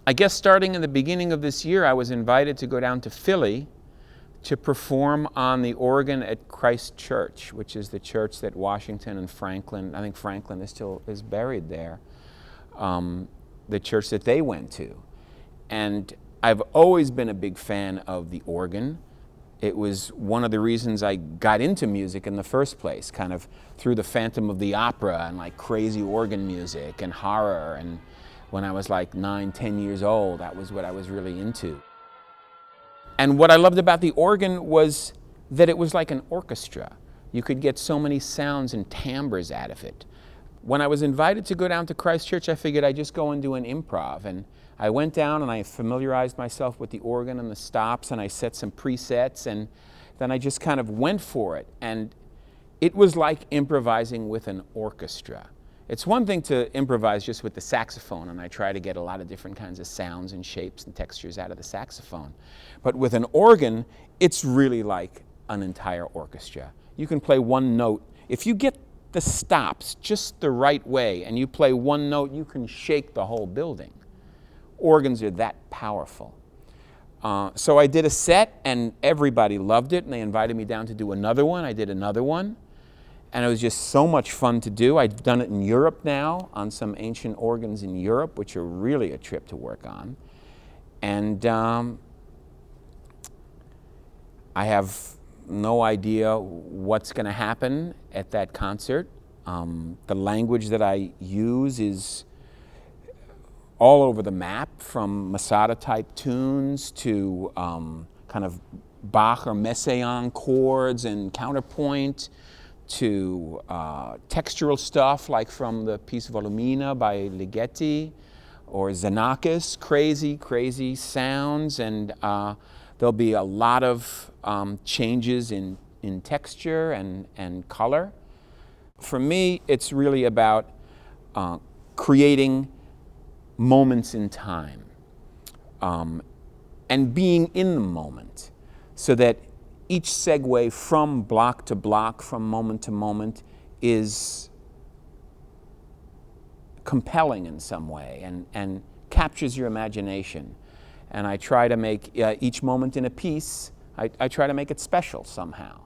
I guess starting in the beginning of this year, I was invited to go down to Philly to perform on the organ at Christ Church, which is the church that Washington and Franklin, I think Franklin is buried there, the church that they went to. And I've always been a big fan of the organ. It was one of the reasons I got into music in the first place, kind of through the Phantom of the Opera and like crazy organ music and horror. And when I was like 9, 10 years old, that was what I was really into. And what I loved about the organ was that it was like an orchestra. You could get so many sounds and timbres out of it. When I was invited to go down to Christ Church, I figured I'd just go and do an improv. And I went down and I familiarized myself with the organ and the stops, and I set some presets, and then I just kind of went for it. And it was like improvising with an orchestra. It's one thing to improvise just with the saxophone, and I try to get a lot of different kinds of sounds and shapes and textures out of the saxophone. But with an organ, it's really like an entire orchestra. You can play one note. If you get the stops just the right way and you play one note, you can shake the whole building. Organs are that powerful. So I did a set, and everybody loved it, and they invited me down to do another one. I did another one. And it was just so much fun to do. I've done it in Europe now, on some ancient organs in Europe, which are really a trip to work on. And I have no idea what's going to happen at that concert. The language that I use is all over the map, from Masada-type tunes to kind of Bach or Messiaen chords and counterpoint, to textural stuff like from the piece Volumina by Ligeti or Xenakis, crazy sounds, and there'll be a lot of changes in texture and color. For me, it's really about creating moments in time and being in the moment, so that each segue from block to block, from moment to moment, is compelling in some way and captures your imagination. And I try to make each moment in a piece, I try to make it special somehow.